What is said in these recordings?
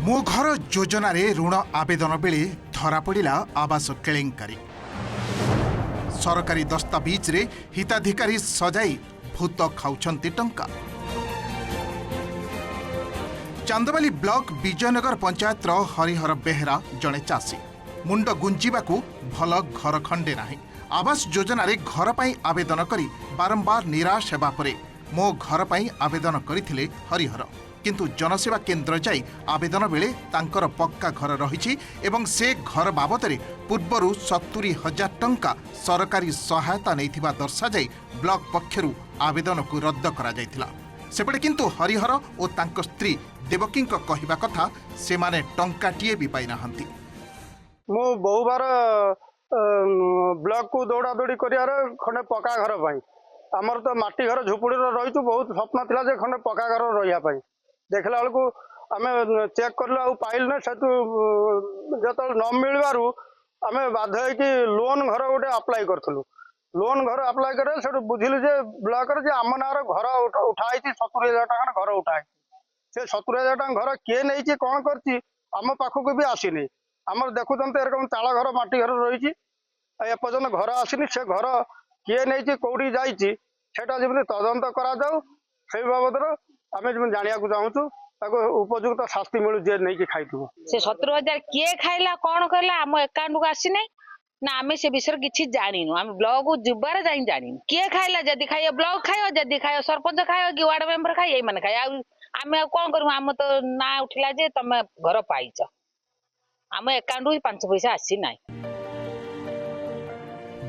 मो घर योजन ऋण आवेदन बेले धरा पड़ा आवास केलेंकारी। सरकारी दस्तावेज रे हिताधिकारी सजाई भूत खाउछंती टंका। चांदबाली ब्लॉक विजयनगर पंचायत हरिहर बेहरा जड़े चाषी मुंड गुंजिबाकू भल घर खंडे नाही। आवास योजना रे घर पाई आवेदन करी बारंबार निराश हेबा परे मो घर पाई आवेदन करथिले हरिहर, किंतु जनसेवा केन्द्र जाई आवेदन बेले तांकर पक्का घर रहिछि एवं से घर बाबतरे पूर्वरु 70,000 टंका सरकारी सहायता नैथिबा दर्शा जाई ब्लॉक पक्षरु आवेदन को रद्द करा जायथिला। सेपटे किंतु हरिहर और तांक स्त्री देवकी कहिबा कथा सेमाने टंकाटिए भी पाई नाहंती। मु बहु बार ब्लॉक को दौड़ा दौड़ी करियार खंडे पक्का घर पाई आमर तो माटी घर झुपुड़ी रही बहुत स्वप्न थिला जे खंडे पक्का घर रहिया पाई देखला बेलू आम चेक कर पाइल ना से जो न मिलू आम बाध्य कि लोन घर गोटे अप्लाई करूँ। लोन घर अप्लाई कर बुझिलु जे ब्लॉक रे जे आम नार घर उठाई 70,000 टका घर उठाई से 70,000 टका घर किए नहीं कौन कर आम पाखक भी आसीनी। आम देखुंत एरकम चाल घर माटी घर रही एपर्यंत घर आसनी से घर किए नहीं कौटी जाटा जमी तदंत करा बाबद आम जाना चाहूँ उपयुक्त शास्ति मिलू जे नहीं खाई से 70,000 किए खाइला कौन कहला आम एकाउंट को आसी नहीं ना आम से विषय किसी जानिनु। आम ब्लॉक जुबार जाई जानिनु किए खाइला जदि खाइयो ब्लॉक खाइयो जदि खाइयो सरपंच खाइयो कि वार्ड मेंबर खाइयो एई माने खाइ आम कौन करू। आम तो ना उठिला जे तमे घर पाइछ आम एकाउंट 5 पैसा आसी नाही।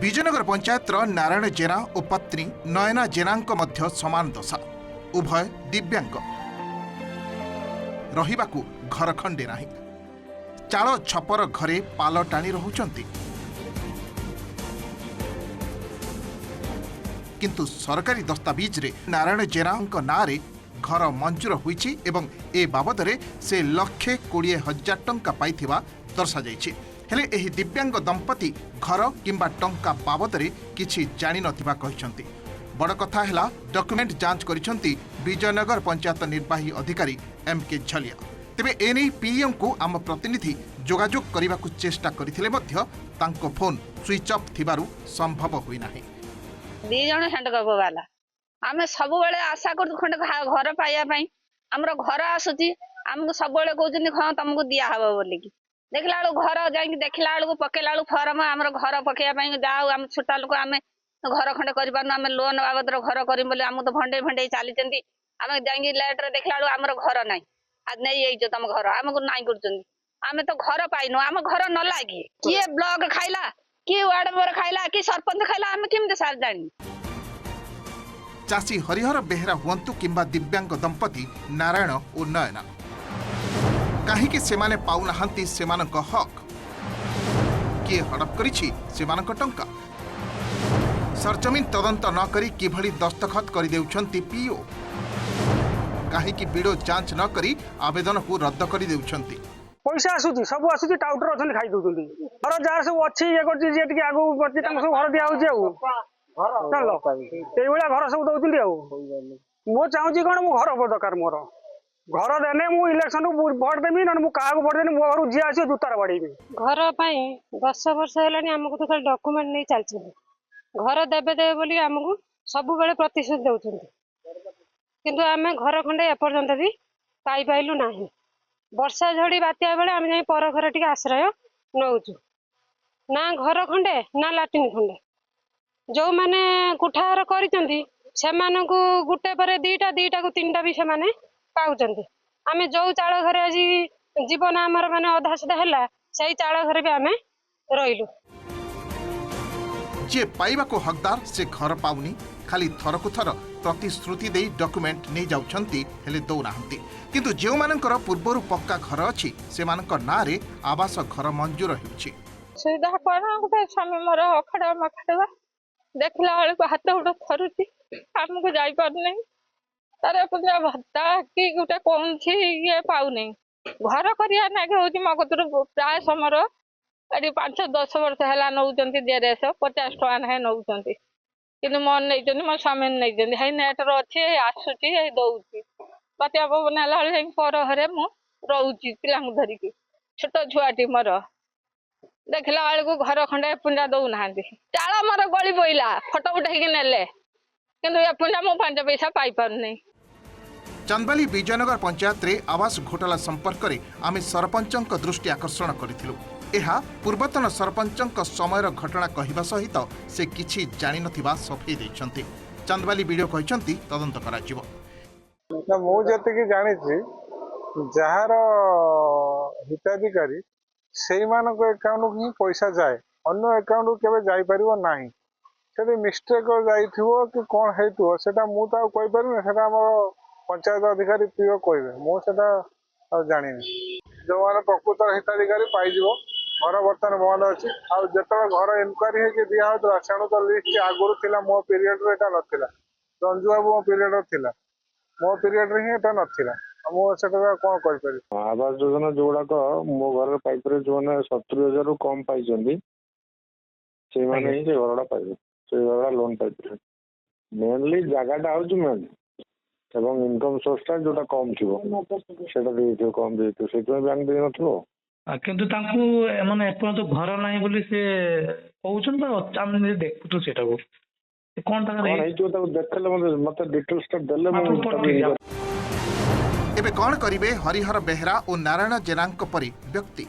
विजयनगर पंचायत नारायण जेना और पत्नी नयना जेना मध्य समान दशा। उभय दिव्यांग रहिबाकू घर खंडे नाही। चाल छपर घरे पाल टाणी रहुचंती, किंतु सरकारी दस्तावेज रे नारायण जेना नारे घर मंजूर होईछि एवं ए बाबदरे से 1,20,000 टंका पाइथिबा दर्शा जाइछि। हेले एही दिव्यांग दंपति घर किंबा टंका बाबदरे किछि जानि नथिबा कहिसंती। बड़ कथा हैला डॉक्यूमेंट जांच करिसंती विजयनगर पंचायत निर्वाही अधिकारी एम.के. झलिया। तेबे एनै पीएम को आम प्रतिनिधि जोगाजोग करने को चेष्टा करथिले मध्य तांको फोन स्विच ऑफ थिबारु संभव होई नाही। दी जण हैंडकप वाला आमे सब बेले आशा कर खंड घर पाइया पई हमर घर आसुची हमको सब बेले कहउछनी हां तुमको दिया हबो बोली कि देखला घर जाई देखला बेलू पकेला फॉर्म हमर घर पकेया पई जाऊ हम छोटा लोक आमे घर खंडे कर पारन आमे लोन बाबद घर करिम बोली हम तो भंडे भंडे चाली चंदी आमे जाई लेटर देखला हमर घर नाही आज नहीं आई जो तुम घर हमको नाही करचंदी आमे तो घर पाइनो आम घर न लागी किए ब्लॉक खाइला कि वार्ड मेंबर खाइला कि सरपंच खाइला आमे केमते सार जानी। चाषी हरिहर बेहरा हुंतु किंबा दिव्यांग दंपति नारायण और नयना कहीं सेमाने पाउनाहांती सेमानक हक किए हड़प करिछि सेमानक टंका। सरजमीन तदंत न करी किभली दस्तखत कर देउछंती पीओ कहीं वीडियो जांच न करी आवेदन को रद्द कर देउछंती। पैसा आसुची सब आसुची टाउटर अछन खाई दउछंती घर जार सब अछि ये करछि जे टिके आगु करछि तांको सब घर दिया होछि आउ चलो एई बेला घर सब दउछंती आउ मो चाहूची कोन मो घर दरकार मोर घर देने मु इलेक्शन वोट देमी न मु काहा को वोट देनी मो घर जी आसी दुतार बाडीबी घर पई 10 वर्ष हेलानी हमको तो खाली डॉक्यूमेंट नहीं चलछि घर देबे देबे बोली हमको सब बेले प्रतिशत देउछंती किंतु आमे घर खंडे एपर्यंत भी पाई पाइलु नाही। वर्षा झड़ी बात्या बेले आम जाई पर घर टिके आश्रय नउछु ना घर खंडे ना लाट्रिन खंडे जो माने कुठार करिसंती सेमानकु गुटे पर दीटा को तीनटा भी सेमाने पाउचंती। आमे जो चाळ घरे आजी जीवन आमर माने अधा सुधा हैला सही चाळ घरे भी आमे रहिलु। जे पाइबा को हकदार से घर पाउनी खाली थरकु थर प्रतिश्रुति दे डॉक्यूमेंट नहीं जाउछंती हेले दौ नाहंती। किंतु जेउ मानकर पूर्वरु पक्का घर अछि सेमानक नारे आवास घर मंजूर हेउछि। सुविधा कोना गुटे स्वामी मोर अखडा मखडा देखला बेले को हाथ उड़ थरुची हमको जाई पार नहीं तारे पुजा भत्ता कि गुटे कोन छी ये पाउ नहीं घर करिया ना के होची मगतुर प्राय समर एडी 5-10 वर्ष हैला नउचंती 150 टका है नउचंती किंतु मन नहीं मो स्वामी नहीं है नेटर अच्छे आसुची दौची बात्या पवन है पर घरे मु ରହୁଛି ପିଲାଙ୍କୁ ଧରିକି ଛୋଟ ଛୁଆଟି ମୋର ଦେଖିଲା ବେଳକୁ ଘର ଖଣ୍ଡେ ଏପୁଞ୍ଜା ଦଉନାହାନ୍ତି ଚାଳ ମୋର ଗଳି ପଇଲା ଫଟୋ ଉଠେଇକି ନେଲେ କିନ୍ତୁ ଏପୁଞ୍ଜା ମୁଁ 5 ପଇସା ପାଇପାରୁନି। ଚାନ୍ଦବାଲି ବିଜୟନगर पंचायत रे आवास घोटाला संपर्क में आम सरपंच दृष्टि आकर्षण करूँ। यह पूर्वतन सरपंच समयर घटना कहवा सहित से किछि जानि नथिबा सफेई देइछन्ति। चांदबाली वीडियो कहते तदंत कराजिवो। मु जतिक जानी जार हिताधिकारी से अकाउंट ही पैसा जाए अन्य अकाउंट केवे जाई परिबो नाही। से मिस्टेक जाइथिबो कि कौन हेतु सेटा मु तो कहि परिबे सेटा हमर पंचायत अधिकारी प्रिय कहबे मु सेटा जानि जो माने प्रकृत हिताधिकारी पाइजिवो घर बर्तमान बंद अच्छी आते घर इनक्वारी होगी दिया सेणु तो लिस्ट आगुरी थिला मो पीरियड रे एटा नथिला रंजू बाबू मो पीरियड थिला मो पीरियड रे ही एटा नथिला मुझे कौन कर आवास योजना जो गुड़ाक मो घर पाइपर जो मैंने 70,000 रु कम पाई से घरटा पाइबे से घर लोन पाइपर मेनली जगहटा हूँ मेन एवं इनकम सोर्सटा जोटा कम थी कम से बैंक दे न किंतु तांकु माने एपन तो घर नाही बोली से कहउछन त आम देखुतो सेटा को कोन ताका रे जो त देखले मते डिटेल्स ता देले एबे कौन करिवे हरिहर बेहरा और नारायण जेनांक परी व्यक्ति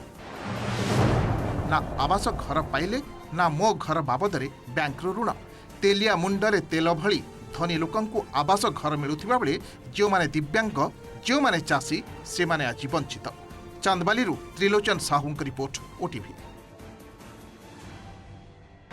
ना आवास घर पाइले ना मो घर बाबदरे बैंक ऋण तेलिया मुंडरे तेल भली धनी लोकंकु आवास घर मिलुथिबा बेले जो माने दिव्यांग जो माने चासी से माने आज वंचित। Chandbali Trilochan Sahu report OTV.